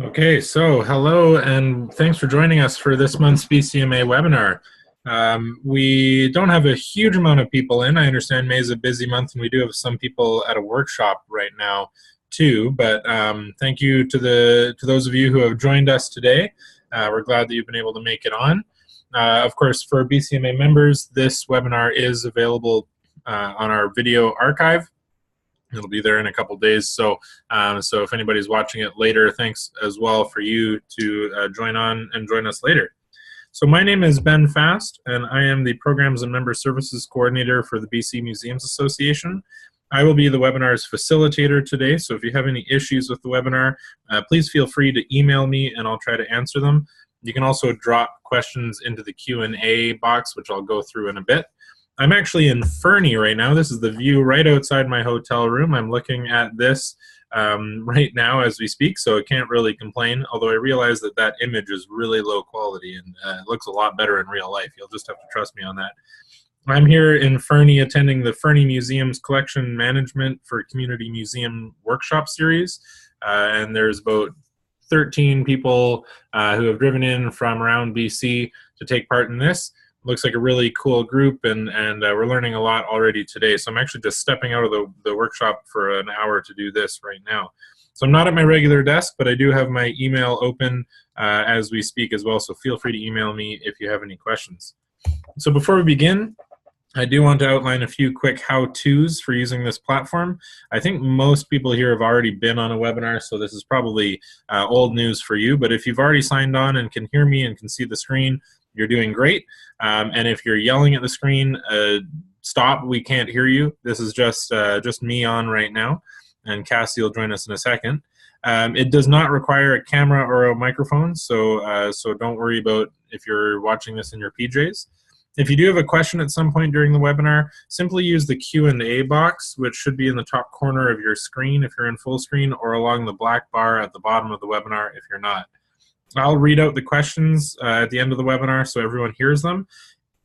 Okay, so hello and thanks for joining us for this month's BCMA webinar. We don't have a huge amount of people in. I understand May is a busy month and we do have some people at a workshop right now too, but thank you to those of you who have joined us today. We're glad that you've been able to make it on. Of course, for BCMA members, this webinar is available on our video archive. It'll be there in a couple days. So if anybody's watching it later, thanks as well for you to join on and join us later. So my name is Ben Fast, and I am the Programs and Member Services Coordinator for the BC Museums Association. I will be the webinar's facilitator today, so if you have any issues with the webinar, please feel free to email me and I'll try to answer them. You can also drop questions into the Q&A box, which I'll go through in a bit. I'm actually in Fernie right now. This is the view right outside my hotel room. I'm looking at this right now as we speak, so I can't really complain, although I realize that that image is really low quality and it looks a lot better in real life. You'll just have to trust me on that. I'm here in Fernie attending the Fernie Museum's Collection Management for Community Museum Workshop Series, and there's about 13 people who have driven in from around BC to take part in this. Looks like a really cool group, and we're learning a lot already today. So I'm actually just stepping out of the workshop for an hour to do this right now. So I'm not at my regular desk, but I do have my email open as we speak as well, so feel free to email me if you have any questions. So before we begin, I do want to outline a few quick how-tos for using this platform. I think most people here have already been on a webinar, so this is probably old news for you, but if you've already signed on and can hear me and can see the screen, you're doing great. And if you're yelling at the screen, stop, we can't hear you. This is just me on right now, and Cassie will join us in a second. It does not require a camera or a microphone, so don't worry about if you're watching this in your PJs. If you do have a question at some point during the webinar, simply use the Q&A box, which should be in the top corner of your screen if you're in full screen, or along the black bar at the bottom of the webinar if you're not. I'll read out the questions at the end of the webinar so everyone hears them,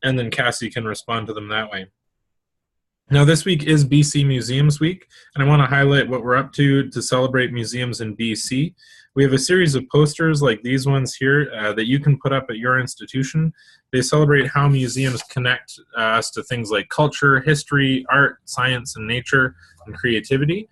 and then Cassie can respond to them that way. Now, this week is BC Museums Week, and I want to highlight what we're up to celebrate museums in BC. We have a series of posters like these ones here that you can put up at your institution. They celebrate how museums connect us to things like culture, history, art, science, and nature, and creativity.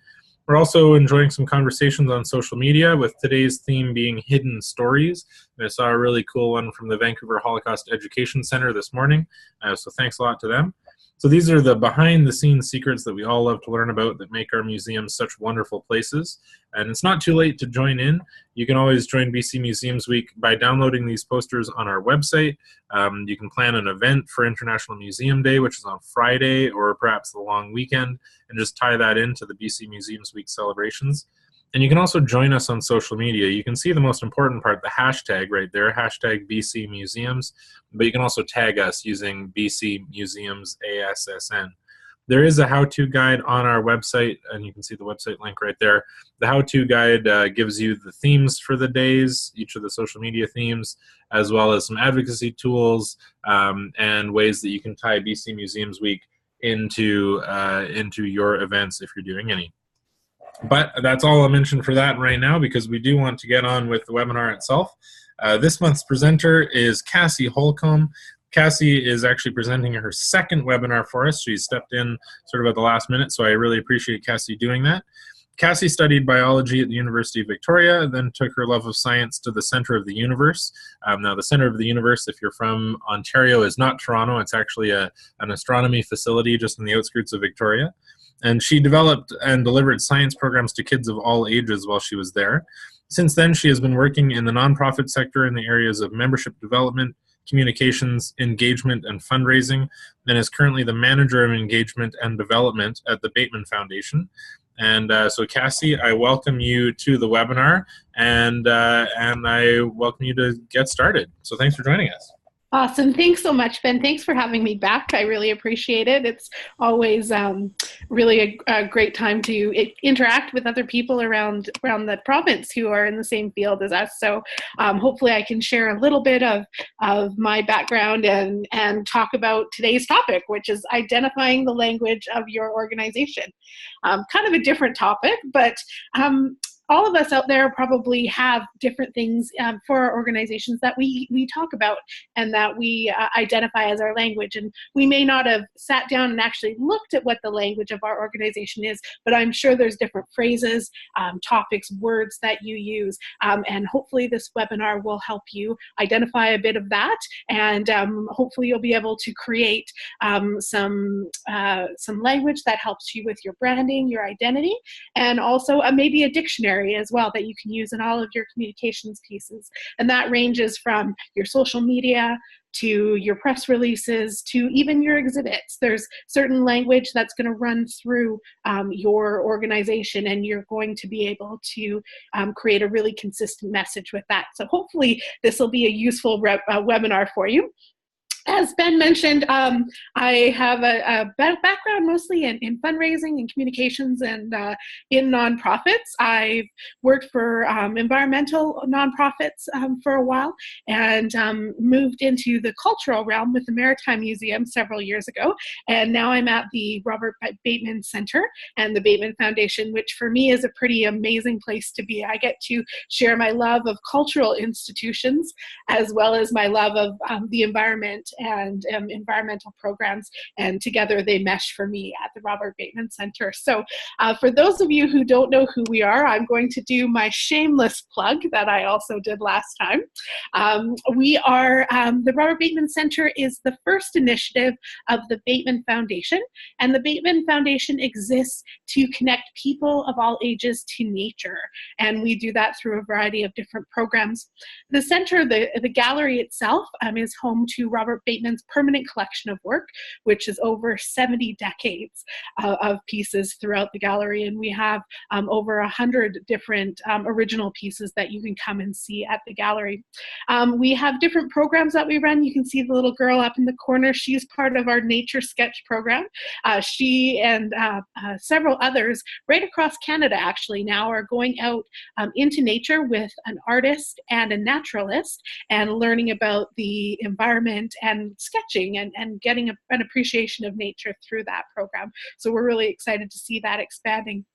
We're also enjoying some conversations on social media, with today's theme being hidden stories. And I saw a really cool one from the Vancouver Holocaust Education Center this morning, so thanks a lot to them. So these are the behind-the-scenes secrets that we all love to learn about that make our museums such wonderful places. And it's not too late to join in. You can always join BC Museums Week by downloading these posters on our website. You can plan an event for International Museum Day, which is on Friday, or perhaps the long weekend, and just tie that into the BC Museums Week celebrations. And you can also join us on social media. You can see the most important part, the hashtag right there, hashtag BC Museums, but you can also tag us using BC Museums ASSN. There is a how-to guide on our website, and you can see the website link right there. The how-to guide gives you the themes for the days, each of the social media themes, as well as some advocacy tools and ways that you can tie BC Museums Week into your events if you're doing any. But that's all I'll mention for that right now, because we do want to get on with the webinar itself. This month's presenter is Cassie Holcomb. Cassie is actually presenting her second webinar for us. She stepped in sort of at the last minute, so I really appreciate Cassie doing that. Cassie studied biology at the University of Victoria, then took her love of science to the Center of the Universe. Now, the Center of the Universe, if you're from Ontario, is not Toronto. It's actually an astronomy facility just in the outskirts of Victoria. And she developed and delivered science programs to kids of all ages while she was there. Since then, she has been working in the nonprofit sector in the areas of membership development, communications, engagement, and fundraising, and is currently the Manager of Engagement and Development at the Bateman Foundation. And so, Cassie, I welcome you to the webinar, and I welcome you to get started. So thanks for joining us. Awesome. Thanks so much, Ben. Thanks for having me back. I really appreciate it. It's always really a great time to interact with other people around the province who are in the same field as us. So hopefully I can share a little bit of my background and talk about today's topic, which is identifying the language of your organization. kind of a different topic, but all of us out there probably have different things for our organizations that we talk about and that we identify as our language. And we may not have sat down and actually looked at what the language of our organization is, but I'm sure there's different phrases, topics, words that you use. And hopefully this webinar will help you identify a bit of that. And hopefully you'll be able to create some language that helps you with your branding, your identity, and also maybe a dictionary as well that you can use in all of your communications pieces. And that ranges from your social media to your press releases to even your exhibits. There's certain language that's going to run through your organization, and you're going to be able to create a really consistent message with that. So hopefully this will be a useful webinar for you. As Ben mentioned, I have a background mostly in fundraising and communications and in nonprofits. I've worked for environmental nonprofits for a while and moved into the cultural realm with the Maritime Museum several years ago. And now I'm at the Robert Bateman Center and the Bateman Foundation, which for me is a pretty amazing place to be. I get to share my love of cultural institutions as well as my love of the environment and environmental programs, and together they mesh for me at the Robert Bateman Center. So for those of you who don't know who we are, I'm going to do my shameless plug that I also did last time. We are, the Robert Bateman Center is the first initiative of the Bateman Foundation, and the Bateman Foundation exists to connect people of all ages to nature, and we do that through a variety of different programs. The center, the gallery itself, is home to Robert Bateman's permanent collection of work, which is over 70 decades of pieces throughout the gallery. And we have over 100 different original pieces that you can come and see at the gallery. We have different programs that we run. You can see the little girl up in the corner. She's part of our Nature Sketch program. She and several others right across Canada actually now are going out into nature with an artist and a naturalist and learning about the environment and sketching and getting an appreciation of nature through that program. So we're really excited to see that expanding.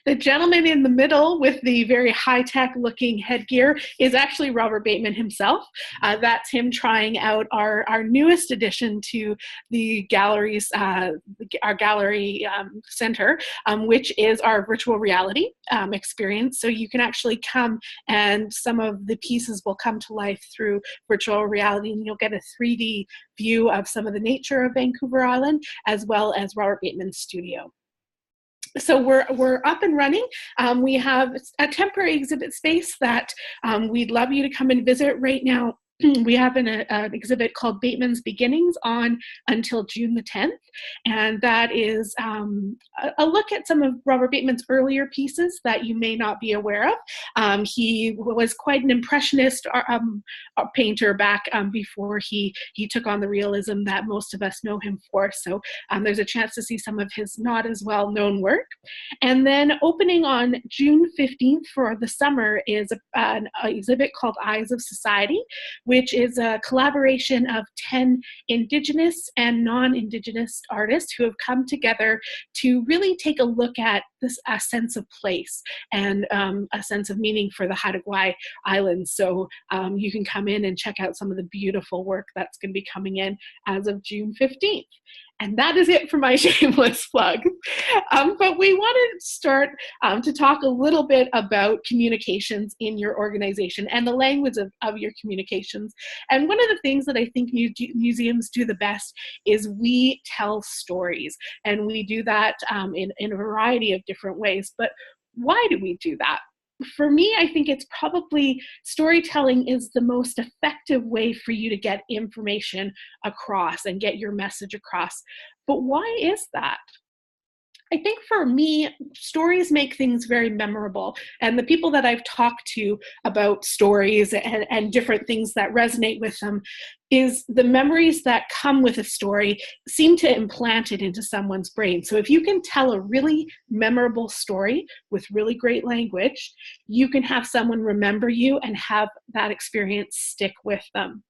The gentleman in the middle with the very high-tech looking headgear is actually Robert Bateman himself. That's him trying out our newest addition to the galleries, our gallery center, which is our virtual reality experience. So you can actually come and some of the pieces will come to life through virtual reality, and you'll get a 3D view of some of the nature of Vancouver Island as well as Robert Bateman's studio. So we're up and running. We have a temporary exhibit space that we'd love you to come and visit right now. We have an exhibit called Bateman's Beginnings on until June the 10th, and that is a look at some of Robert Bateman's earlier pieces that you may not be aware of. He was quite an impressionist painter back before he took on the realism that most of us know him for. So there's a chance to see some of his not as well known work. And then opening on June 15th for the summer is an exhibit called Eyes of Society, which is a collaboration of 10 Indigenous and non-Indigenous artists who have come together to really take a look at a sense of place and a sense of meaning for the Haida Gwaii Islands. So you can come in and check out some of the beautiful work that's going to be coming in as of June 15th. And that is it for my shameless plug. But we wanted to start to talk a little bit about communications in your organization and the language of your communications. And one of the things that I think museums do the best is we tell stories. And we do that in a variety of different ways. But why do we do that? For me, I think it's probably storytelling is the most effective way for you to get information across and get your message across. But why is that? I think for me, stories make things very memorable. And the people that I've talked to about stories and different things that resonate with them is the memories that come with a story seem to implant it into someone's brain. So if you can tell a really memorable story with really great language, you can have someone remember you and have that experience stick with them.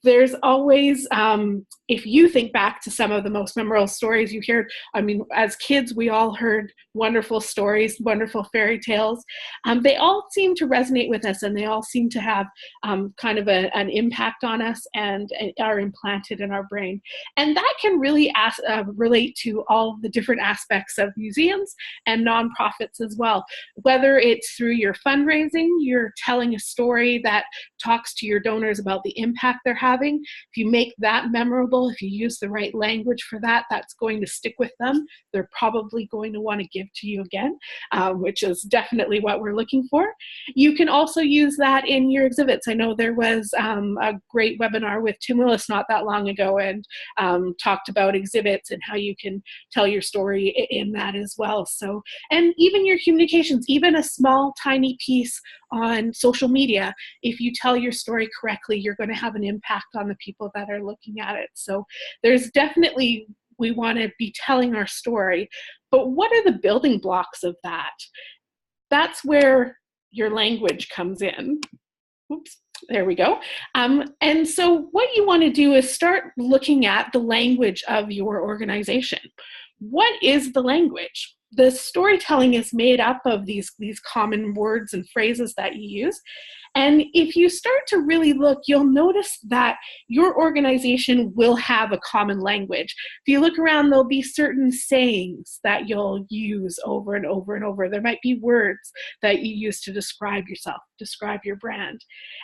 There's always, if you think back to some of the most memorable stories you hear, I mean, as kids, we all heard wonderful stories, wonderful fairy tales. They all seem to resonate with us, and they all seem to have kind of an impact on us and are implanted in our brain. And that can really relate to all the different aspects of museums and nonprofits as well. Whether it's through your fundraising, you're telling a story that talks to your donors about the impact they're having. If you make that memorable, if you use the right language for that, that's going to stick with them. They're probably going to want to give to you again, which is definitely what we're looking for. You can also use that in your exhibits. I know there was a great webinar with Tim Willis not that long ago, and talked about exhibits and how you can tell your story in that as well. So, and even your communications, even a small tiny piece on social media, if you tell your story correctly, you're going to have an impact on the people that are looking at it. So there's definitely, we want to be telling our story, but what are the building blocks of that? That's where your language comes in. Oops, there we go. And so what you want to do is start looking at the language of your organization. What is the language? The storytelling is made up of these common words and phrases that you use. And if you start to really look, you'll notice that your organization will have a common language. If you look around, there'll be certain sayings that you'll use over and over and over. There might be words that you use to describe yourself, describe your brand.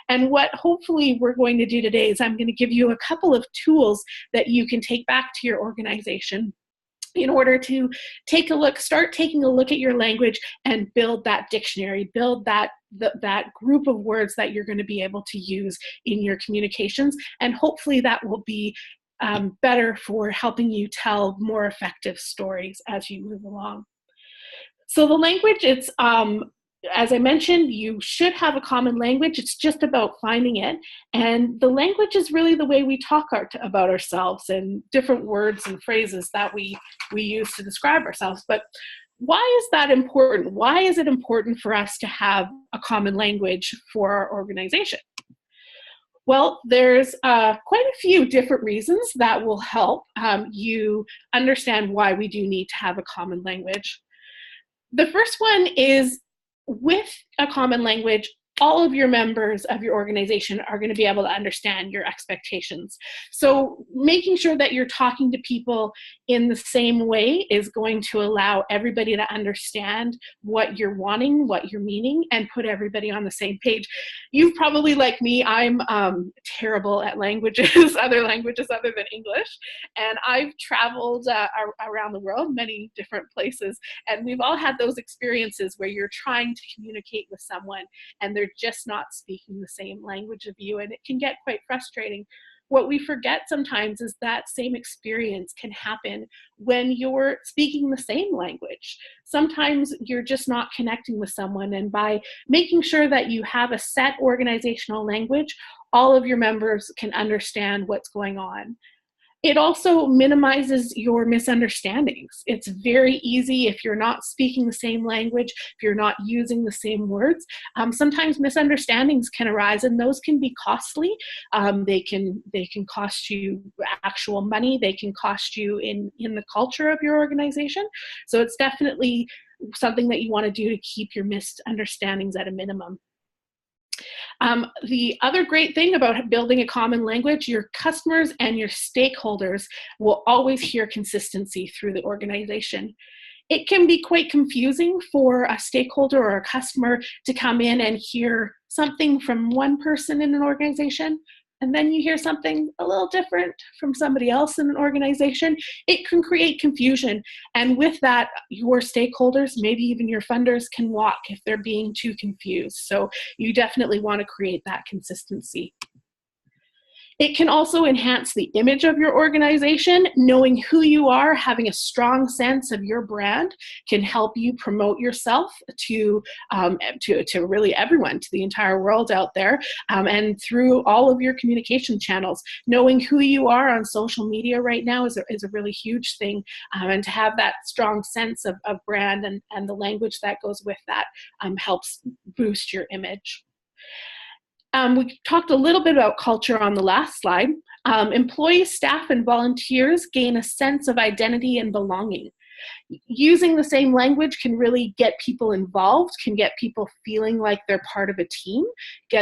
And what hopefully we're going to do today is I'm going to give you a couple of tools that you can take back to your organization in order to take a look, start taking a look at your language and build that dictionary, build that group of words that you're going to be able to use in your communications. And hopefully that will be better for helping you tell more effective stories as you move along. So the language, it's, as I mentioned, you should have a common language. It's just about finding it. And the language is really the way we talk about ourselves and different words and phrases that we use to describe ourselves. But why is that important? Why is it important for us to have a common language for our organization? Well, there's quite a few different reasons that will help you understand why we do need to have a common language. The first one is, with a common language, all of your members of your organization are going to be able to understand your expectations. So making sure that you're talking to people in the same way is going to allow everybody to understand what you're wanting, what you're meaning, and put everybody on the same page. You probably, like me, I'm terrible at languages, other languages other than English. And I've traveled around the world, many different places, and we've all had those experiences where you're trying to communicate with someone and they're just not speaking the same language of you, and it can get quite frustrating. What we forget sometimes is that same experience can happen when you're speaking the same language. Sometimes you're just not connecting with someone, and by making sure that you have a set organizational language, all of your members can understand what's going on. It also minimizes your misunderstandings. It's very easy if you're not speaking the same language, if you're not using the same words. Sometimes misunderstandings can arise, and those can be costly. They can cost you actual money. They can cost you in the culture of your organization. So it's definitely something that you want to do to keep your misunderstandings at a minimum. The other great thing about building a common language, your customers and your stakeholders will always hear consistency through the organization. It can be quite confusing for a stakeholder or a customer to come in and hear something from one person in an organization, and then you hear something a little different from somebody else in an organization. It can create confusion. And with that, your stakeholders, maybe even your funders, can walk if they're being too confused. So you definitely want to create that consistency. It can also enhance the image of your organization. Knowing who you are, having a strong sense of your brand can help you promote yourself to really everyone, to the entire world out there, and through all of your communication channels. Knowing who you are on social media right now is a really huge thing, and to have that strong sense of brand and the language that goes with that helps boost your image. We talked a little bit about culture on the last slide. Employees, staff, and volunteers gain a sense of identity and belonging. Using the same language can really get people involved, can get people feeling like they're part of a team,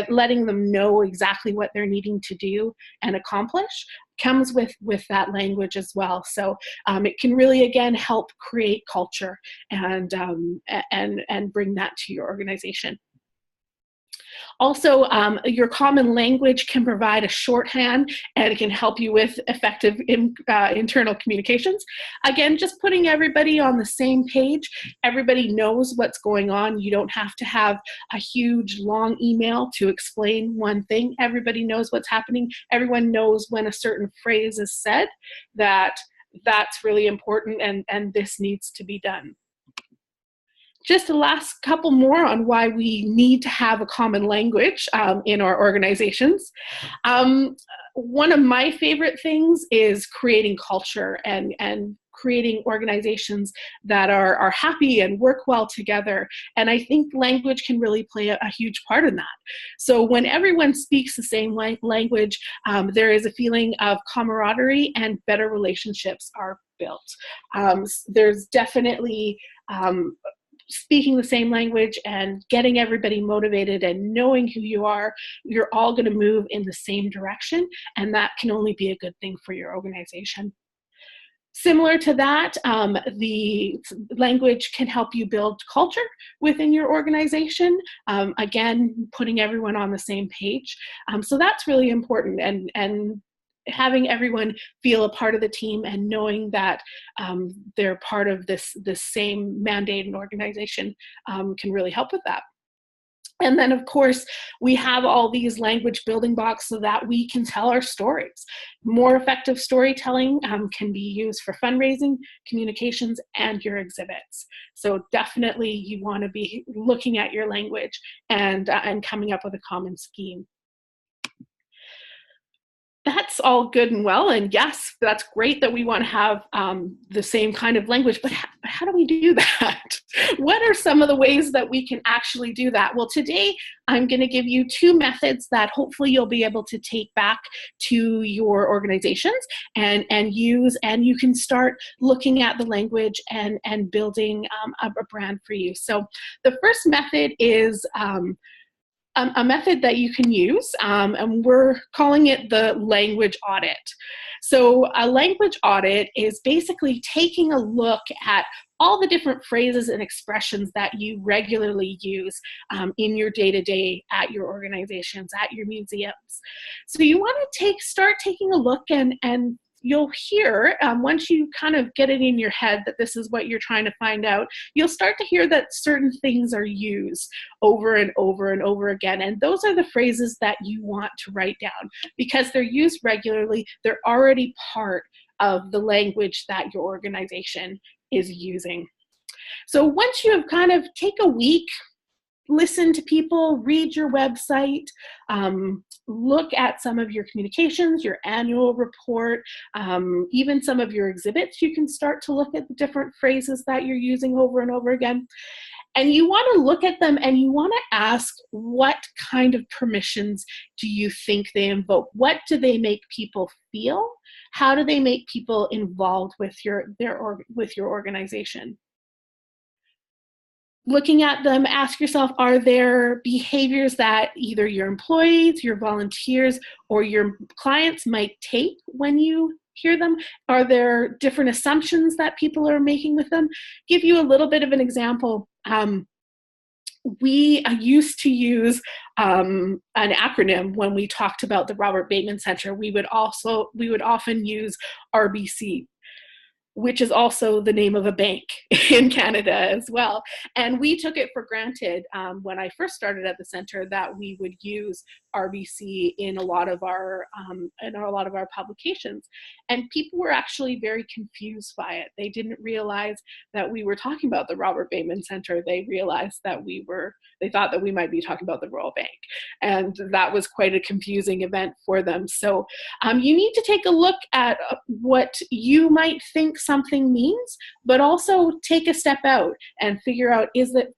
letting them know exactly what they're needing to do and accomplish comes with that language as well. So it can really, again, help create culture and bring that to your organization. Also, your common language can provide a shorthand, and it can help you with effective internal communications. Again, just putting everybody on the same page. Everybody knows what's going on. You don't have to have a huge, long email to explain one thing. Everybody knows what's happening. Everyone knows when a certain phrase is said, that's really important, and this needs to be done. Just the last couple more on why we need to have a common language in our organizations. One of my favorite things is creating culture and creating organizations that are happy and work well together. And I think language can really play a huge part in that. So when everyone speaks the same language, there is a feeling of camaraderie and better relationships are built. There's definitely speaking the same language and getting everybody motivated and knowing who you are, you're all going to move in the same direction, and that can only be a good thing for your organization. Similar to that, the language can help you build culture within your organization. Again, putting everyone on the same page. So that's really important, and having everyone feel a part of the team and knowing that they're part of this same mandate and organization can really help with that. And then, of course, we have all these language building blocks so that we can tell our stories. More effective storytelling can be used for fundraising, communications, and your exhibits. So definitely you want to be looking at your language and coming up with a common scheme. That's all good and well, and yes, that's great that we want to have the same kind of language, but how do we do that? What are some of the ways that we can actually do that? Well, today I'm going to give you 2 methods that hopefully you'll be able to take back to your organizations and use, and you can start looking at the language and building a brand for you. So the first method is a method that you can use, and we're calling it the language audit. So a language audit is basically taking a look at all the different phrases and expressions that you regularly use in your day-to-day at your organizations, at your museums. So you want to start taking a look, and you'll hear, once you kind of get it in your head that this is what you're trying to find out, you'll start to hear that certain things are used over and over and over again. And those are the phrases that you want to write down because they're used regularly. They're already part of the language that your organization is using. So once you have kind of take a week, listen to people, read your website, look at some of your communications, your annual report, even some of your exhibits, you can start to look at the different phrases that you're using over and over again. And you want to look at them and you want to ask, what kind of permissions do you think they invoke? What do they make people feel? How do they make people involved with your organization? Looking at them, ask yourself, are there behaviors that either your employees, your volunteers, or your clients might take when you hear them? Are there different assumptions that people are making with them? Give you a little bit of an example. We used to use an acronym when we talked about the Robert Bateman Center. We would often use RBC, which is also the name of a bank in Canada as well. And we took it for granted when I first started at the center that we would use RBC in a lot of our publications. And people were actually very confused by it. They didn't realize that we were talking about the Robert Bateman Center. They realized that they thought that we might be talking about the Royal Bank. And that was quite a confusing event for them. So you need to take a look at what you might think something means, but also take a step out and figure out,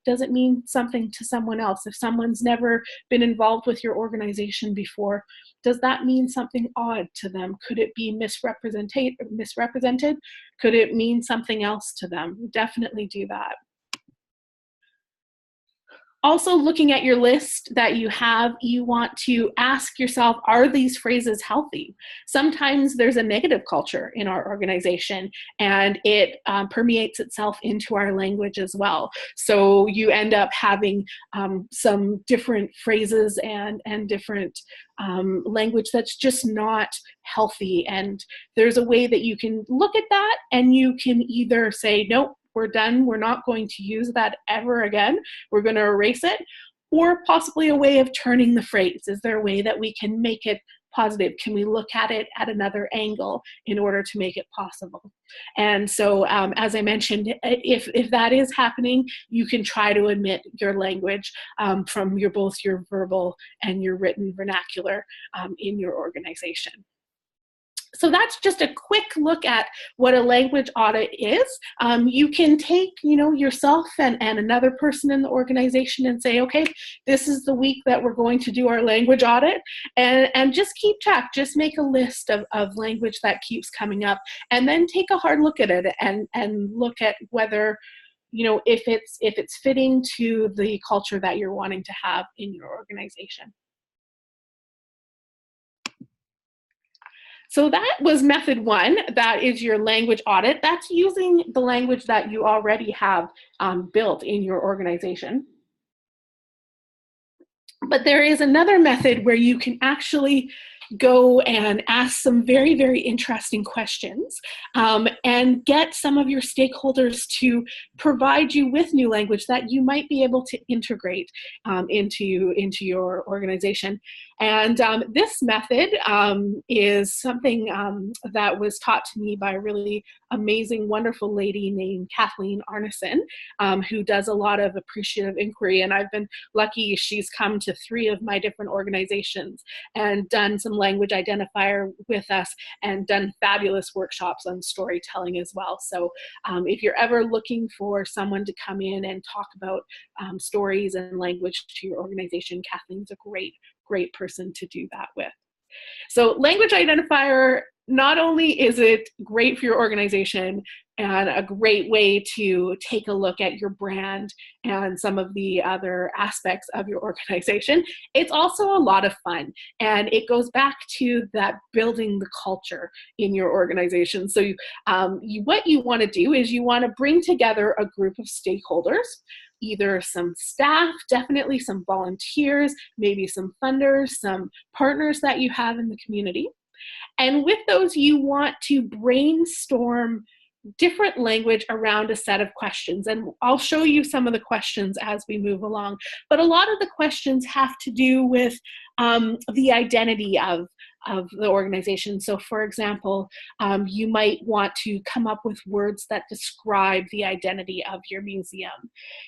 does it mean something to someone else? If someone's never been involved with your organization before, does that mean something odd to them? Could it be misrepresented? Could it mean something else to them? Definitely do that. Also, looking at your list that you have, you want to ask yourself, are these phrases healthy? Sometimes there's a negative culture in our organization, and it permeates itself into our language as well. So you end up having some different phrases and different language that's just not healthy. And there's a way that you can look at that, and you can either say, nope, we're done, we're not going to use that ever again, we're going to erase it, or possibly a way of turning the phrase. Is there a way that we can make it positive? Can we look at it at another angle in order to make it possible? And so, as I mentioned, if that is happening, you can try to omit your language from both your verbal and your written vernacular in your organization. So that's just a quick look at what a language audit is. You can take, yourself and another person in the organization and say, okay, this is the week that we're going to do our language audit, and just keep track. Just make a list of language that keeps coming up, and then take a hard look at it and look at whether, if it's fitting to the culture that you're wanting to have in your organization. So that was method one. That is your language audit. That's using the language that you already have built in your organization. But there is another method where you can actually go and ask some very, very interesting questions and get some of your stakeholders to provide you with new language that you might be able to integrate into your organization. And this method is something that was taught to me by a really amazing, wonderful lady named Kathleen Arneson, who does a lot of appreciative inquiry. And I've been lucky. She's come to 3 of my different organizations and done some language identifier with us and done fabulous workshops on storytelling as well. So if you're ever looking for someone to come in and talk about stories and language to your organization, Kathleen's a great person to do that with. So language identifier, not only is it great for your organization and a great way to take a look at your brand and some of the other aspects of your organization, it's also a lot of fun. And it goes back to that building the culture in your organization. So what you want to do is you want to bring together a group of stakeholders, either some staff, definitely some volunteers, maybe some funders, some partners that you have in the community. And with those, you want to brainstorm different language around a set of questions. And I'll show you some of the questions as we move along. But a lot of the questions have to do with the identity of the organization. So for example, you might want to come up with words that describe the identity of your museum.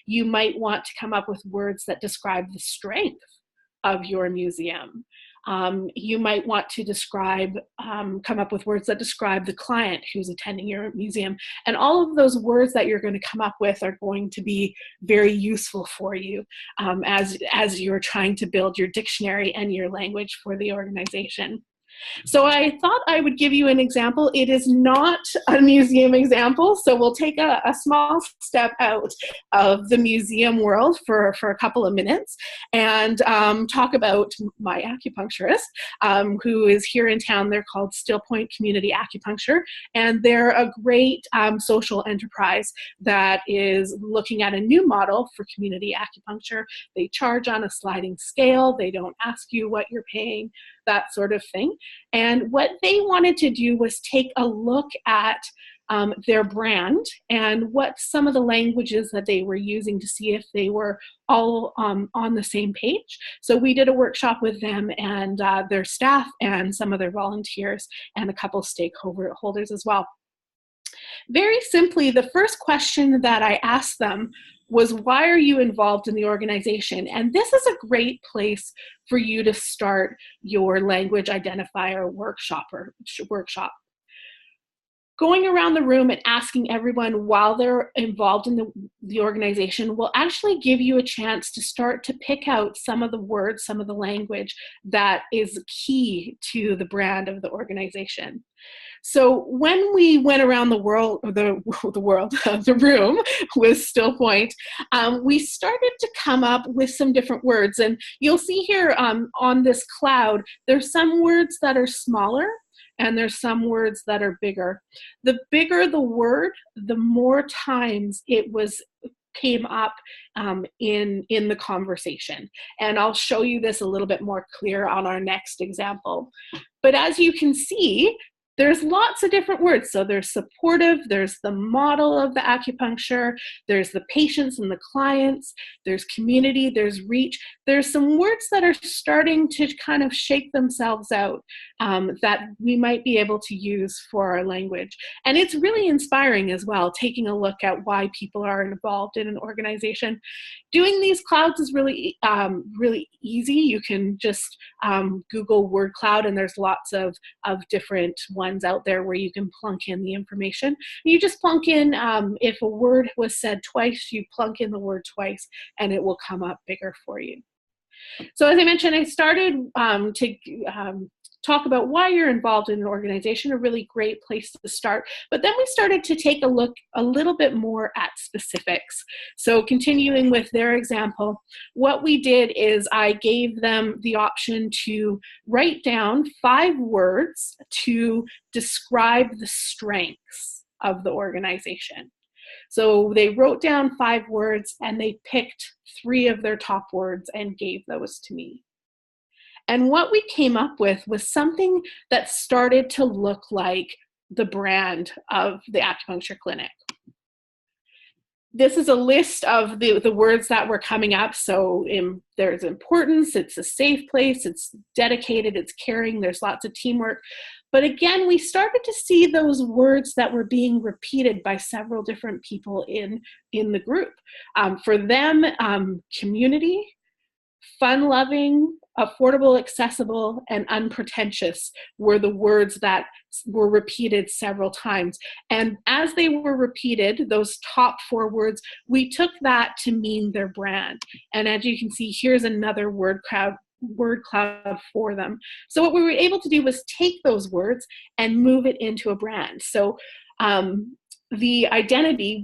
You might want to come up with words that describe the strength of your museum. You might want to come up with words that describe the client who's attending your museum. And all of those words that you're going to come up with are going to be very useful for you as you're trying to build your dictionary and your language for the organization. So I thought I would give you an example. It is not a museum example, so we'll take a small step out of the museum world for a couple of minutes and talk about my acupuncturist who is here in town. They're called Still Point Community Acupuncture, and they're a great social enterprise that is looking at a new model for community acupuncture. They charge on a sliding scale. They don't ask you what you're paying, that sort of thing. And what they wanted to do was take a look at their brand and what some of the languages that they were using to see if they were all on the same page. So we did a workshop with them and their staff and some of their volunteers and a couple stakeholders as well. Very simply, the first question that I asked them was, why are you involved in the organization? And this is a great place for you to start your language identifier workshop. going around the room and asking everyone while they're involved in the organization will actually give you a chance to start to pick out some of the words, some of the language that is key to the brand of the organization. So when we went around the world, or the room with Still Point, we started to come up with some different words. And you'll see here on this cloud, there's some words that are smaller, and there's some words that are bigger. The bigger the word, the more times it came up in the conversation. And I'll show you this a little bit more clear on our next example. But as you can see, there's lots of different words. So there's supportive, there's the model of the acupuncture, there's the patients and the clients, there's community, there's reach. There's some words that are starting to kind of shake themselves out that we might be able to use for our language. And it's really inspiring as well, taking a look at why people are involved in an organization. Doing these clouds is really, really easy. You can just Google word cloud, and there's lots of different ones out there where you can plunk in the information. You just plunk in, if a word was said twice, you plunk in the word twice, and it will come up bigger for you. So as I mentioned, I started to talk about why you're involved in an organization, a really great place to start. But then we started to take a look a little bit more at specifics. So continuing with their example, what we did is I gave them the option to write down 5 words to describe the strengths of the organization. So they wrote down 5 words and they picked 3 of their top words and gave those to me. And what we came up with was something that started to look like the brand of the acupuncture clinic. This is a list of the words that were coming up. So there's importance, it's a safe place, it's dedicated, it's caring, there's lots of teamwork. But again, we started to see those words that were being repeated by several different people in the group. For them, community, fun-loving, affordable, accessible, and unpretentious were the words that were repeated several times. And as they were repeated, those top 4 words, we took that to mean their brand. And as you can see, here's another word cloud for them. So what we were able to do was take those words and move it into a brand. So the identity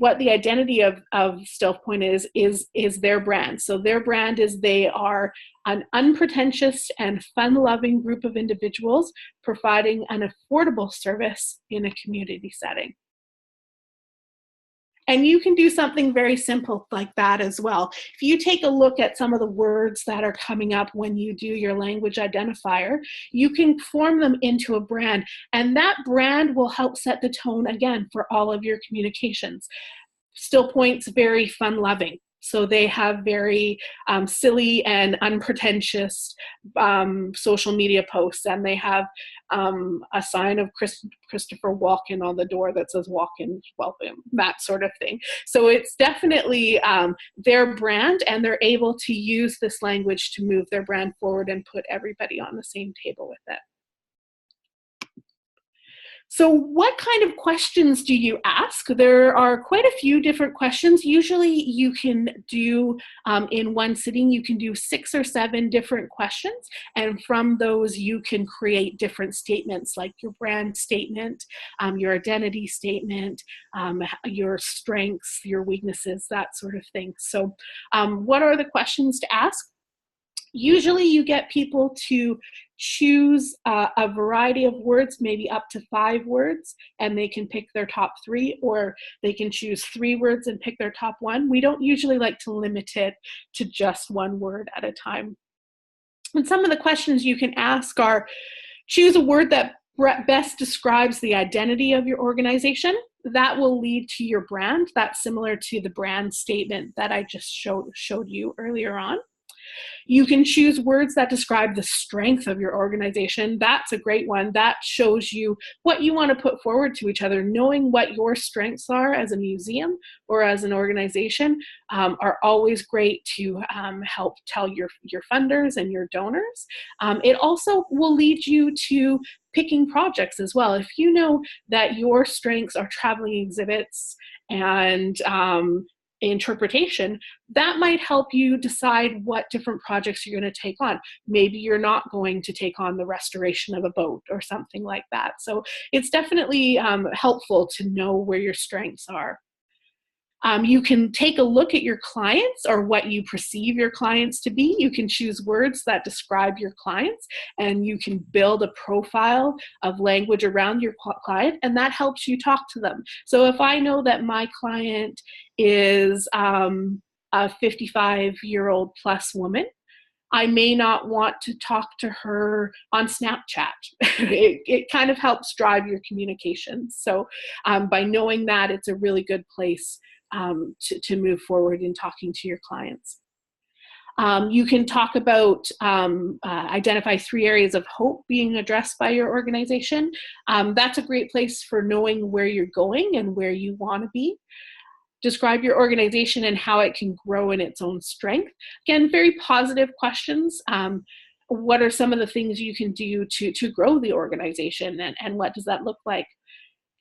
of Still Point is their brand. So their brand is they are an unpretentious and fun-loving group of individuals providing an affordable service in a community setting. And you can do something very simple like that as well. If you take a look at some of the words that are coming up when you do your language identifier, you can form them into a brand. And that brand will help set the tone, again, for all of your communications. Still Point's very fun-loving. So they have very silly and unpretentious social media posts, and they have a sign of Christopher Walken on the door that says "Walken, welcome," that sort of thing. So it's definitely their brand, and they're able to use this language to move their brand forward and put everybody on the same table with it. So what kind of questions do you ask? There are quite a few different questions. Usually you can do, in one sitting, you can do 6 or 7 different questions. And from those, you can create different statements like your brand statement, your identity statement, your strengths, your weaknesses, that sort of thing. So what are the questions to ask? Usually you get people to choose a variety of words, maybe up to 5 words, and they can pick their top 3, or they can choose 3 words and pick their top 1. We don't usually like to limit it to just 1 word at a time. And some of the questions you can ask are, choose a word that best describes the identity of your organization. That will lead to your brand. That's similar to the brand statement that I just showed you earlier on. You can choose words that describe the strength of your organization. That's a great one. That shows you what you want to put forward to each other. Knowing what your strengths are as a museum or as an organization are always great to help tell your funders and your donors. It also will lead you to picking projects as well. If you know that your strengths are traveling exhibits and interpretation, that might help you decide what different projects you're going to take on. Maybe you're not going to take on the restoration of a boat or something like that. So it's definitely helpful to know where your strengths are. You can take a look at your clients or what you perceive your clients to be. You can choose words that describe your clients, and you can build a profile of language around your client, and that helps you talk to them. So if I know that my client is a 55-year-old plus woman, I may not want to talk to her on Snapchat. It kind of helps drive your communications. So by knowing that, it's a really good place to move forward in talking to your clients. You can talk about, identify 3 areas of hope being addressed by your organization. That's a great place for knowing where you're going and where you want to be. Describe your organization and how it can grow in its own strength. Again, very positive questions. What are some of the things you can do to grow the organization, and what does that look like?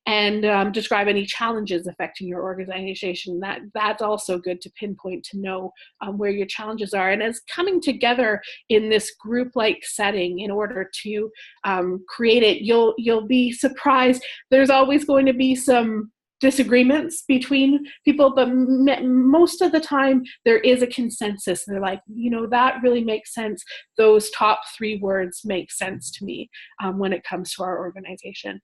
And describe any challenges affecting your organization. That's also good to pinpoint, to know where your challenges are. And as coming together in this group-like setting in order to create it, you'll be surprised. There's always going to be some disagreements between people, but most of the time there is a consensus. They're like, that really makes sense. Those top 3 words make sense to me when it comes to our organization.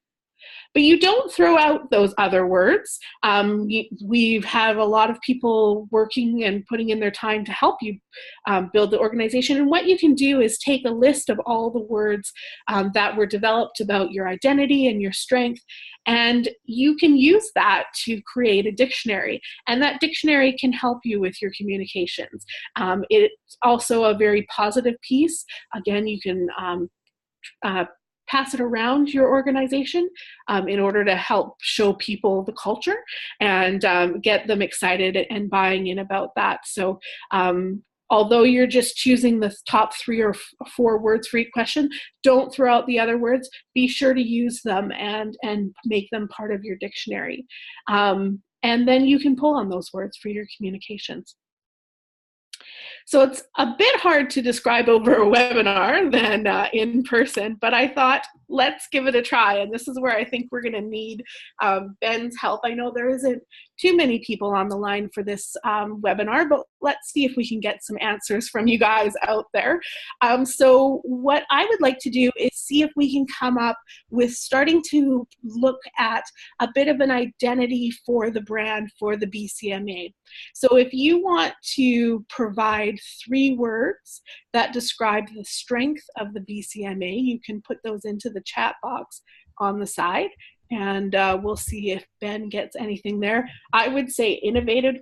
But you don't throw out those other words. We have a lot of people working and putting in their time to help you build the organization. And what you can do is take a list of all the words that were developed about your identity and your strength, and you can use that to create a dictionary. And that dictionary can help you with your communications. It's also a very positive piece. Again, you can pass it around your organization in order to help show people the culture and get them excited and buying in about that. So although you're just choosing the top 3 or 4 words for each question, don't throw out the other words. Be sure to use them and make them part of your dictionary. And then you can pull on those words for your communications. So it's a bit hard to describe over a webinar than in person, but I thought, let's give it a try. And this is where I think we're going to need Ben's help. I know there isn't too many people on the line for this webinar, but let's see if we can get some answers from you guys out there. So what I would like to do is see if we can come up with starting to look at a bit of an identity for the brand for the BCMA. So if you want to provide 3 words that describe the strength of the BCMA, you can put those into the chat box on the side, and we'll see if Ben gets anything there. I would say innovative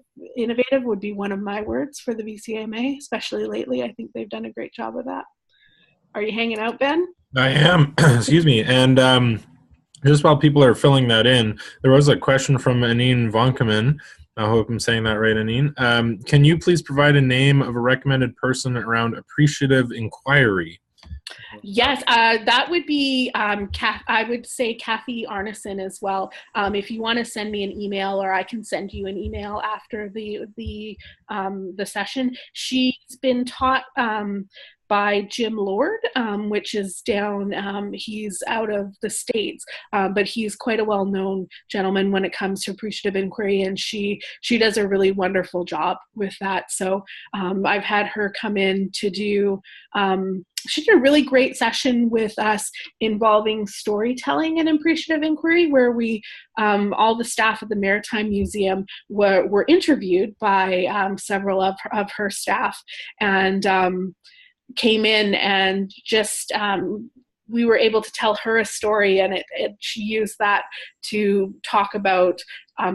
would be one of my words for the BCMA, especially lately. I think they've done a great job of that. Are you hanging out, Ben? I am. Excuse me. And just while people are filling that in, there was a question from Anine Vonkeman. I hope I'm saying that right, Anine. Can you please provide a name of a recommended person around appreciative inquiry? Yes, that would be, I would say Kathy Arneson as well. If you want to send me an email, or I can send you an email after the session. She's been taught by Jim Lord, which is down, he's out of the States, but he's quite a well-known gentleman when it comes to appreciative inquiry, and she does a really wonderful job with that. So I've had her come in to do, she did a really great session with us involving storytelling and appreciative inquiry, where we, all the staff at the Maritime Museum were interviewed by several of her staff, and came in and just we were able to tell her a story, and she used that to talk about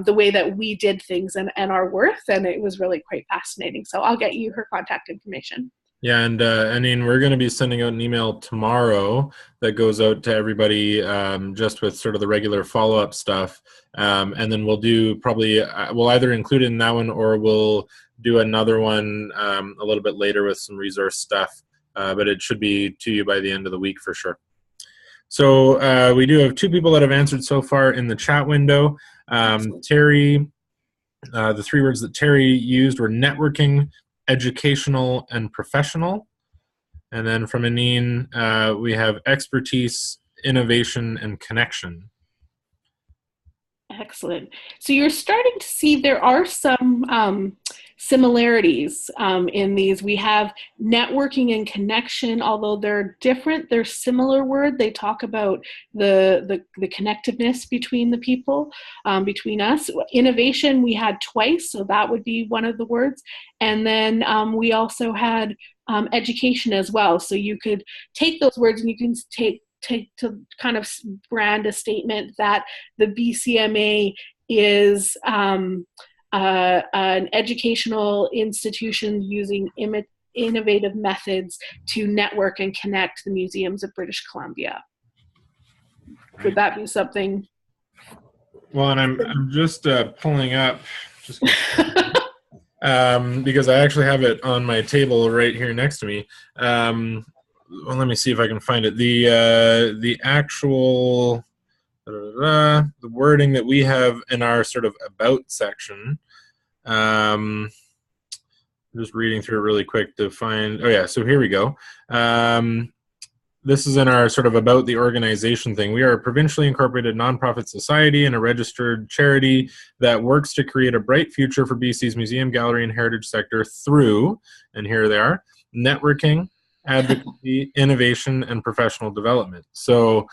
the way that we did things and our worth, and it was really quite fascinating. So I'll get you her contact information. Yeah, and I mean, we're going to be sending out an email tomorrow that goes out to everybody, just with sort of the regular follow-up stuff. And then we'll do probably, we'll either include it in that one, or we'll do another one a little bit later with some resource stuff. But it should be to you by the end of the week for sure. So we do have 2 people that have answered so far in the chat window. Terry, the 3 words that Terry used were networking, educational, and professional. And then from Anine, we have expertise, innovation, and connection. Excellent. So you're starting to see there are some similarities in these. We have networking and connection, although they're different, they're similar word. They talk about the connectiveness between the people, between us. Innovation we had twice, so that would be one of the words. And then we also had education as well. So you could take those words and you can take to kind of brand a statement that the BCMA is an educational institution using innovative methods to network and connect the museums of British Columbia. Would that be something? Well, and I'm just pulling up, just because I actually have it on my table right here next to me. Well, let me see if I can find it. The actual the wording that we have in our sort of about section. I'm just reading through it really quick to find. Oh yeah, so here we go. This is in our sort of about the organization thing. We are a provincially incorporated nonprofit society and a registered charity that works to create a bright future for BC's museum, gallery, and heritage sector through, and here they are, networking, advocacy, innovation, and professional development. So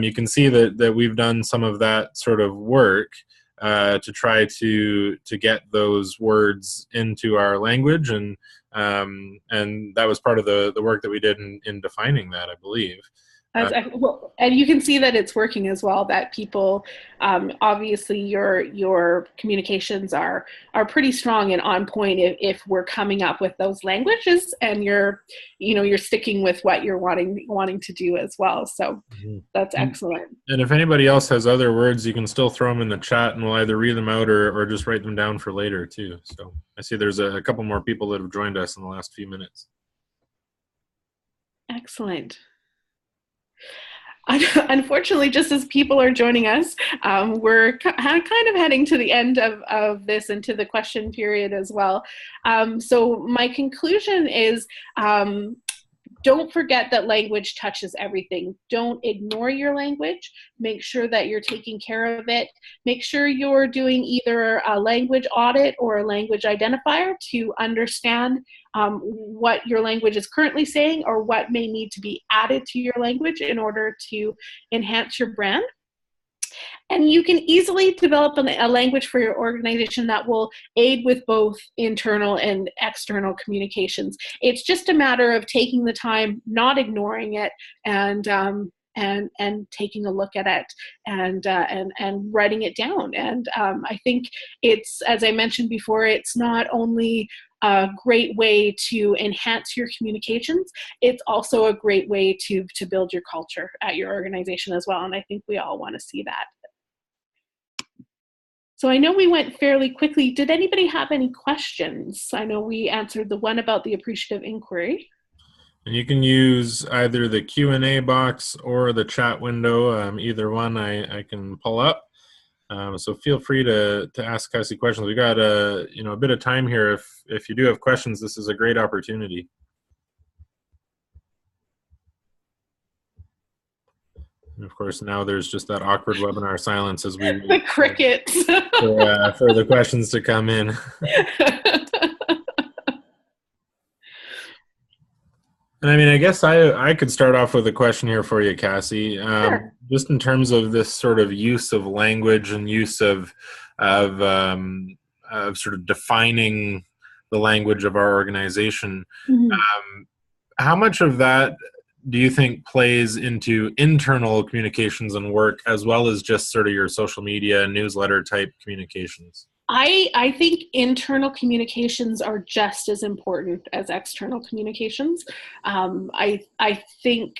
you can see that we've done some of that sort of work to try to get those words into our language, and that was part of the work that we did in defining that, I believe. Well, and you can see that it's working as well, that people, obviously your communications are pretty strong and on point if we're coming up with those languages, and you're sticking with what you're wanting to do as well. So that's excellent. And if anybody else has other words, you can still throw them in the chat and we'll either read them out or just write them down for later too. So I see there's a couple more people that have joined us in the last few minutes. Excellent. Unfortunately, just as people are joining us, we're kind of heading to the end of this and to the question period as well. So my conclusion is, don't forget that language touches everything. Don't ignore your language. Make sure that you're taking care of it. Make sure you're doing either a language audit or a language identifier to understand what your language is currently saying or what may need to be added to your language in order to enhance your brand. And you can easily develop a language for your organization that will aid with both internal and external communications. It's just a matter of taking the time, not ignoring it, and taking a look at it and writing it down. And I think it's, as I mentioned before, it's not only a great way to enhance your communications, it's also a great way to build your culture at your organization as well. And I think we all want to see that. So I know we went fairly quickly. Did anybody have any questions? I know we answered the one about the appreciative inquiry. And you can use either the Q&A box or the chat window. Either one I can pull up. So feel free to ask Cassie questions. We got a bit of time here. If you do have questions, this is a great opportunity. And of course, now there's just that awkward webinar silence as we the crickets for the questions to come in. And I mean, I guess I could start off with a question here for you, Cassie. Sure. Just in terms of this sort of use of language and use of sort of defining the language of our organization. Mm-hmm. How much of that do you think plays into internal communications and work, as well as just sort of your social media newsletter type communications? I think internal communications are just as important as external communications. I think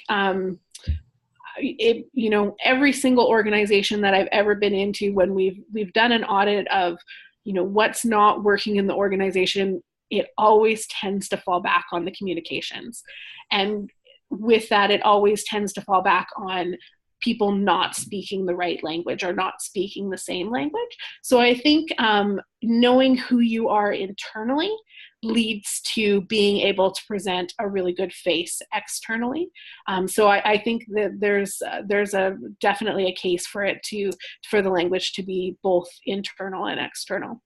every single organization that I've ever been into, when we've done an audit of what's not working in the organization, it always tends to fall back on the communications, and with that, it always tends to fall back on people not speaking the right language or not speaking the same language. So I think knowing who you are internally leads to being able to present a really good face externally. So I think that there's definitely a case for the language to be both internal and external.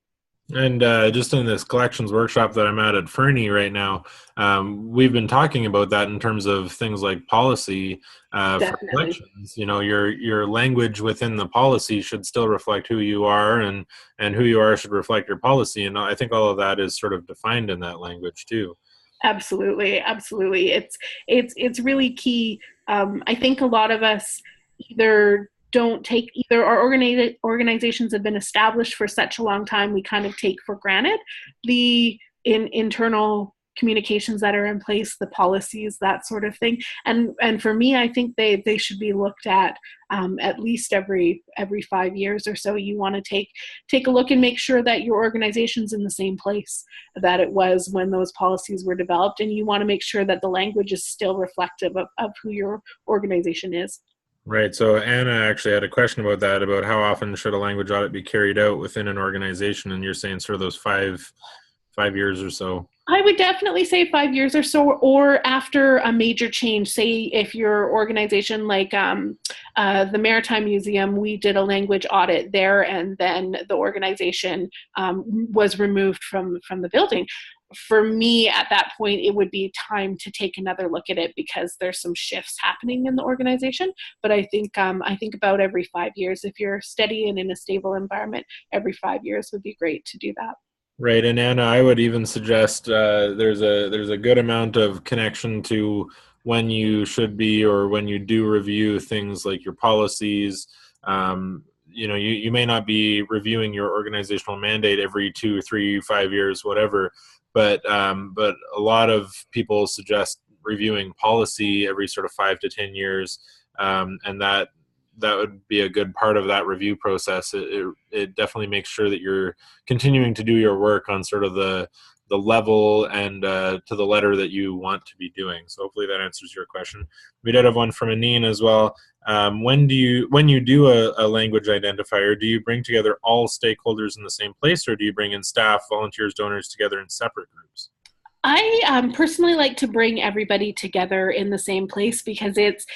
And just in this collections workshop that I'm at Fernie right now, we've been talking about that in terms of things like policy for Definitely. collections. Your language within the policy should still reflect who you are, and who you are should reflect your policy. And I think all of that is sort of defined in that language too. Absolutely, absolutely. It's really key. I think a lot of us either don't take either our organizations have been established for such a long time, we kind of take for granted the internal communications that are in place, the policies, that sort of thing. And for me, I think they should be looked at least every 5 years or so. You want to take a look and make sure that your organization's in the same place that it was when those policies were developed, and you want to make sure that the language is still reflective of who your organization is. Right. So Anna actually had a question about that, about how often should a language audit be carried out within an organization, and you're saying sort of those five years or so. I would definitely say 5 years or so, or after a major change. Say if your organization, like the Maritime Museum, we did a language audit there, and then the organization was removed from the building. For me, at that point, it would be time to take another look at it, because there's some shifts happening in the organization. But I think about every 5 years, if you're steady and in a stable environment, every 5 years would be great to do that. Right, and Anna, I would even suggest there's a good amount of connection to when you should be, or when you do review things like your policies. You may not be reviewing your organizational mandate every 2, 3, 5 years, whatever, but a lot of people suggest reviewing policy every sort of 5 to 10 years, and that would be a good part of that review process. It definitely makes sure that you're continuing to do your work on sort of the level and to the letter that you want to be doing. So hopefully that answers your question. We did have one from Anine as well. When you do a language identifier, do you bring together all stakeholders in the same place, or do you bring in staff, volunteers, donors together in separate groups? I personally like to bring everybody together in the same place, because it's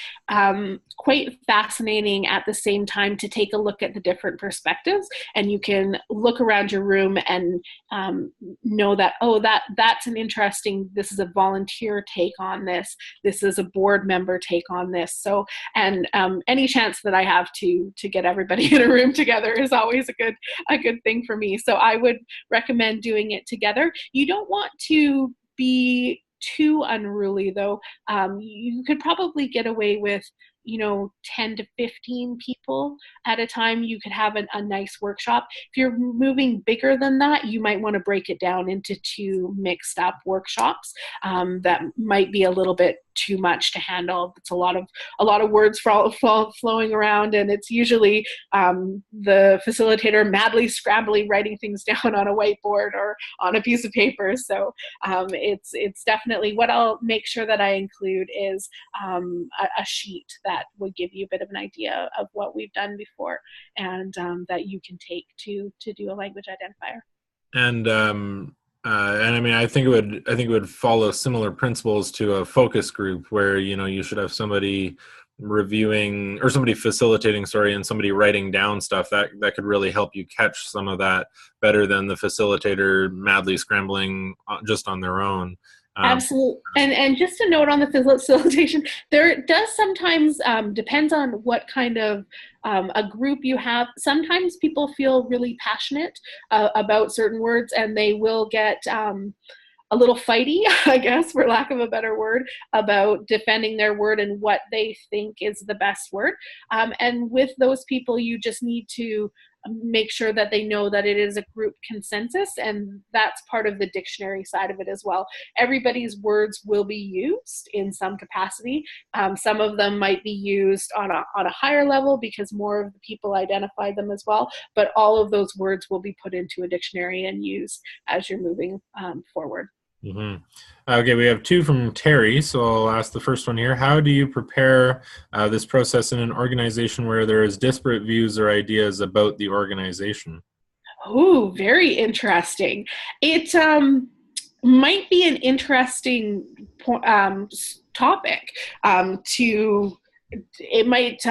quite fascinating at the same time to take a look at the different perspectives, and you can look around your room and know that, oh, that's an interesting, this is a volunteer take on this is a board member take on this. So, and any chance that I have to get everybody in a room together is always a good thing for me. So I would recommend doing it together. You don't want to be too unruly, though. You could probably get away with 10 to 15 people at a time. You could have a nice workshop. If you're moving bigger than that, you might want to break it down into 2 mixed up workshops. That might be a little bit too much to handle. It's a lot of words flowing around, and it's usually the facilitator madly scrambly writing things down on a whiteboard or on a piece of paper. So it's definitely, what I'll make sure that I include is a sheet that would give you a bit of an idea of what we've done before, and that you can take to do a language identifier. And I mean, I think it would follow similar principles to a focus group, where you should have somebody reviewing, or somebody facilitating, and somebody writing down stuff that could really help you catch some of that better than the facilitator madly scrambling just on their own. Absolutely. And just a note on the facilitation, there does sometimes, depends on what kind of a group you have. Sometimes people feel really passionate about certain words, and they will get a little fighty, I guess, for lack of a better word, about defending their word and what they think is the best word. And with those people, you just need to make sure that they know that it is a group consensus, and that's part of the dictionary side of it as well. Everybody's words will be used in some capacity. Some of them might be used on a higher level because more of the people identify them as well, but all of those words will be put into a dictionary and used as you're moving forward. Mm-hmm. Okay, we have two from Terry, so I'll ask the first one here. How do you prepare this process in an organization where there is disparate views or ideas about the organization? Oh, very interesting. It might be an interesting topic to, it might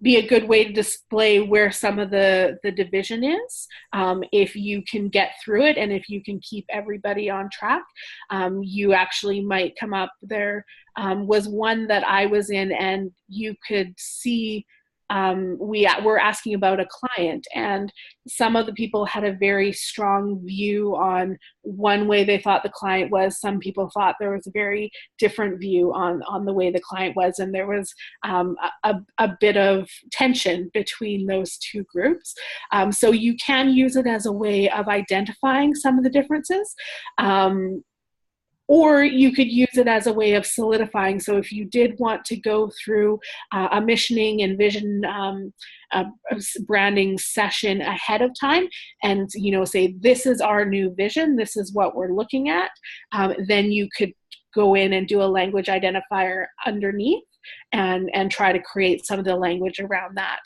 be a good way to display where some of the division is, if you can get through it and if you can keep everybody on track. You actually might come up, there was one that I was in, and you could see we were asking about a client, and some of the people had a very strong view on one way they thought the client was. Some people thought there was a very different view on the way the client was, and there was a bit of tension between those two groups. So you can use it as a way of identifying some of the differences. Or you could use it as a way of solidifying. So if you did want to go through a missioning and vision branding session ahead of time, and say, this is our new vision, this is what we're looking at, then you could go in and do a language identifier underneath and try to create some of the language around that.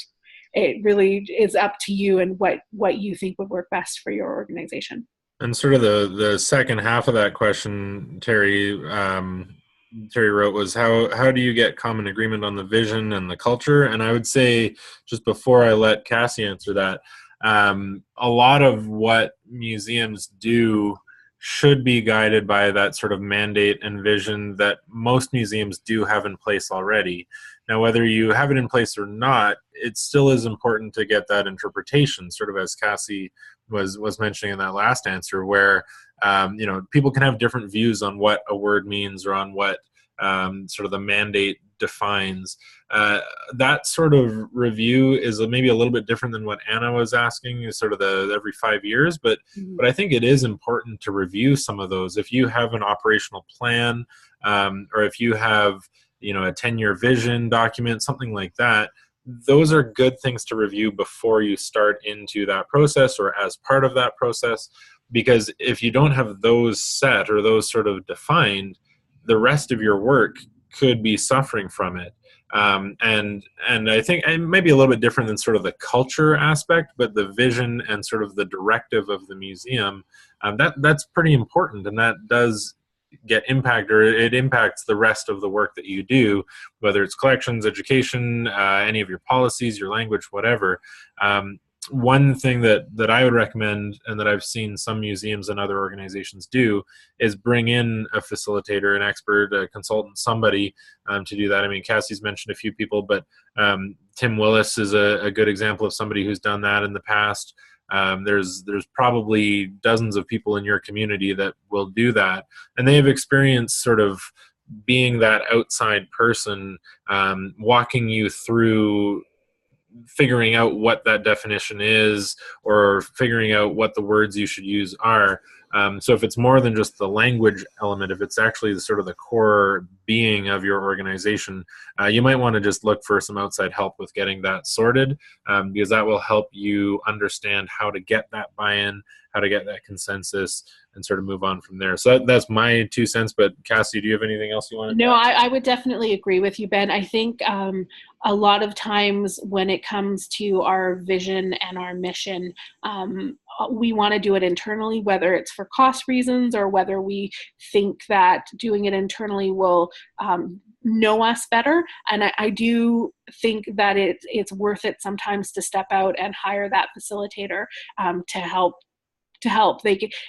It really is up to you and what you think would work best for your organization. And sort of the second half of that question, Terry wrote, was how do you get common agreement on the vision and the culture? And I would say, just before I let Cassie answer that, a lot of what museums do should be guided by that sort of mandate and vision that most museums do have in place already. Now, whether you have it in place or not, it still is important to get that interpretation, sort of as Cassie was mentioning in that last answer, where people can have different views on what a word means or on what sort of the mandate defines. That sort of review is maybe a little bit different than what Anna was asking, is sort of the every 5 years, but I think it is important to review some of those. If you have an operational plan, or if you have a 10-year vision document, something like that, those are good things to review before you start into that process or as part of that process, because if you don't have those set or those sort of defined, the rest of your work could be suffering from it. And I think it might be a little bit different than sort of the culture aspect, but the vision and sort of the directive of the museum, that's pretty important, and that does get impact, or it impacts the rest of the work that you do, whether it's collections, education, any of your policies, your language, whatever. One thing that I would recommend, and that I've seen some museums and other organizations do, is bring in a facilitator, an expert, a consultant, somebody to do that. I mean, Cassie's mentioned a few people, but Tim Willis is a good example of somebody who's done that in the past. There's probably dozens of people in your community that will do that, and they have experienced sort of being that outside person, walking you through figuring out what that definition is, or figuring out what the words you should use are. So if it's more than just the language element, if it's actually the sort of the core being of your organization, you might want to just look for some outside help with getting that sorted, because that will help you understand how to get that buy-in, how to get that consensus, and sort of move on from there. So that's my 2 cents. But Cassie, do you have anything else you want to? No, I would definitely agree with you, Ben. I think a lot of times when it comes to our vision and our mission, we want to do it internally, whether it's for cost reasons or whether we think that doing it internally will know us better. And I do think that it's worth it sometimes to step out and hire that facilitator to help.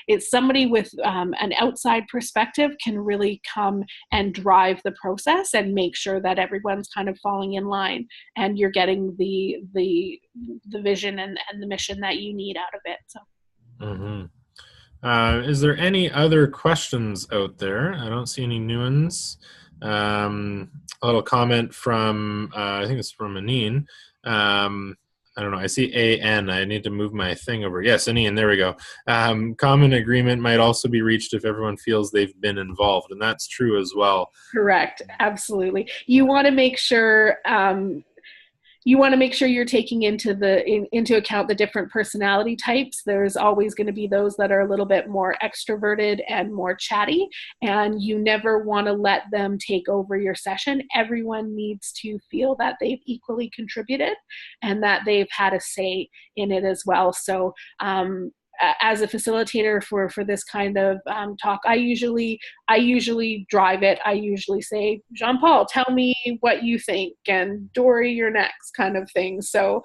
It's somebody with an outside perspective can really come and drive the process and make sure that everyone's kind of falling in line and you're getting the vision and the mission that you need out of it. So. Mm-hmm. Is there any other questions out there? I don't see any new ones. A little comment from I think it's from Anine. I don't know. I see AN. I need to move my thing over. Yes, an Ian. There we go. Common agreement might also be reached if everyone feels they've been involved, and that's true as well. Correct. Absolutely. You want to make sure you're taking into account the different personality types. There's always going to be those that are a little bit more extroverted and more chatty, and you never want to let them take over your session. Everyone needs to feel that they've equally contributed and that they've had a say in it as well. So as a facilitator for this kind of talk, I usually drive it. I usually say, Jean-Paul, tell me what you think, and Dory, you're next, kind of thing. So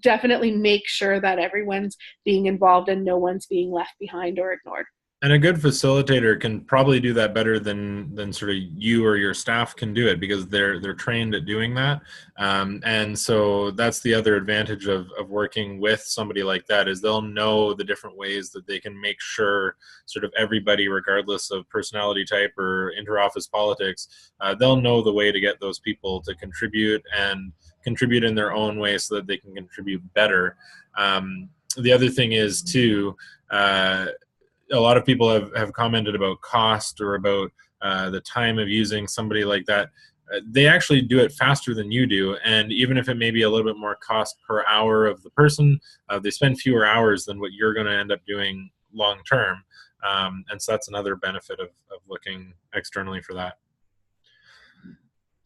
definitely make sure that everyone's being involved and no one's being left behind or ignored. And a good facilitator can probably do that better than sort of you or your staff can do it, because they're trained at doing that. And so that's the other advantage of working with somebody like that, is they'll know the different ways that they can make sure sort of everybody, regardless of personality type or interoffice politics, they'll know the way to get those people to contribute in their own way so that they can contribute better. The other thing is too, a lot of people have commented about cost or about the time of using somebody like that. They actually do it faster than you do, and even if it may be a little bit more cost per hour of the person, they spend fewer hours than what you're going to end up doing long term. And so that's another benefit of looking externally for that.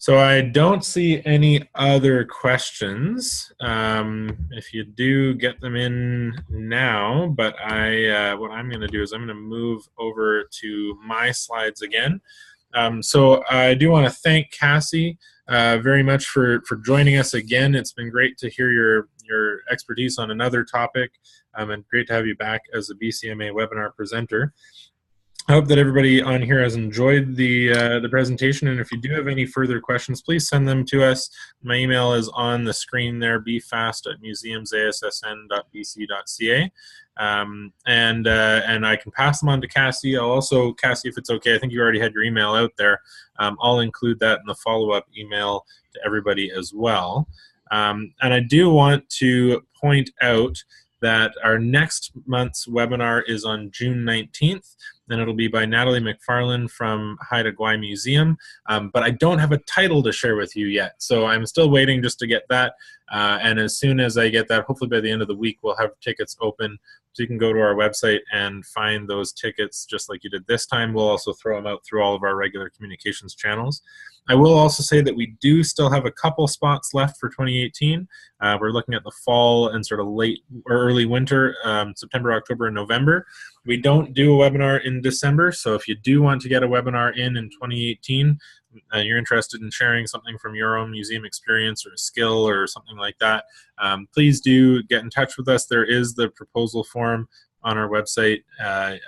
So I don't see any other questions. If you do, get them in now, but what I'm going to do is I'm going to move over to my slides again. So I do want to thank Cassie very much for joining us again. It's been great to hear your expertise on another topic, and great to have you back as a BCMA webinar presenter. I hope that everybody on here has enjoyed the presentation, and if you do have any further questions, please send them to us. My email is on the screen there, bfast@museumsassn.bc.ca, and I can pass them on to Cassie. I'll also, Cassie, if it's okay, I think you already had your email out there. I'll include that in the follow-up email to everybody as well. And I do want to point out that our next month's webinar is on June 19th, and it'll be by Natalie McFarland from Haida Gwaii Museum. But I don't have a title to share with you yet, so I'm still waiting just to get that. And as soon as I get that, hopefully by the end of the week, we'll have tickets open. So you can go to our website and find those tickets just like you did this time. We'll also throw them out through all of our regular communications channels. I will also say that we do still have a couple spots left for 2018. We're looking at the fall and sort of late or early winter, September, October, and November. We don't do a webinar in December, so if you do want to get a webinar in 2018, you're interested in sharing something from your own museum experience or a skill or something like that, please do get in touch with us. There is the proposal form on our website.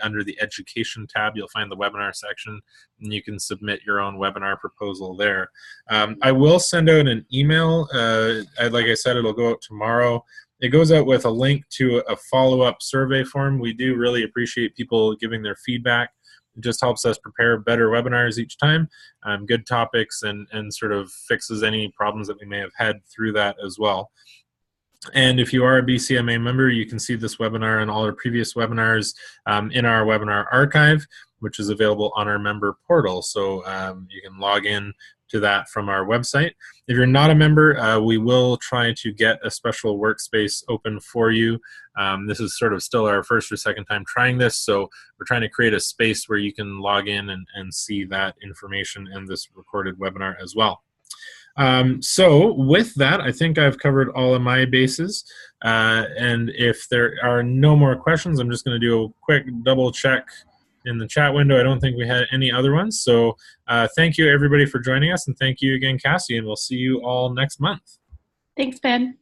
Under the education tab, you'll find the webinar section, and you can submit your own webinar proposal there. I will send out an email. Like I said, it'll go out tomorrow. It goes out with a link to a follow-up survey form. We do really appreciate people giving their feedback. It just helps us prepare better webinars each time, good topics, and sort of fixes any problems that we may have had through that as well. And if you are a BCMA member, you can see this webinar and all our previous webinars in our webinar archive, which is available on our member portal. So you can log in to that from our website. If you're not a member, we will try to get a special workspace open for you. This is sort of still our first or second time trying this, so we're trying to create a space where you can log in and see that information in this recorded webinar as well. So with that, I think I've covered all of my bases. And if there are no more questions, I'm just going to do a quick double check in the chat window. I don't think we had any other ones. So thank you, everybody, for joining us. And thank you again, Cassie. And we'll see you all next month. Thanks, Ben.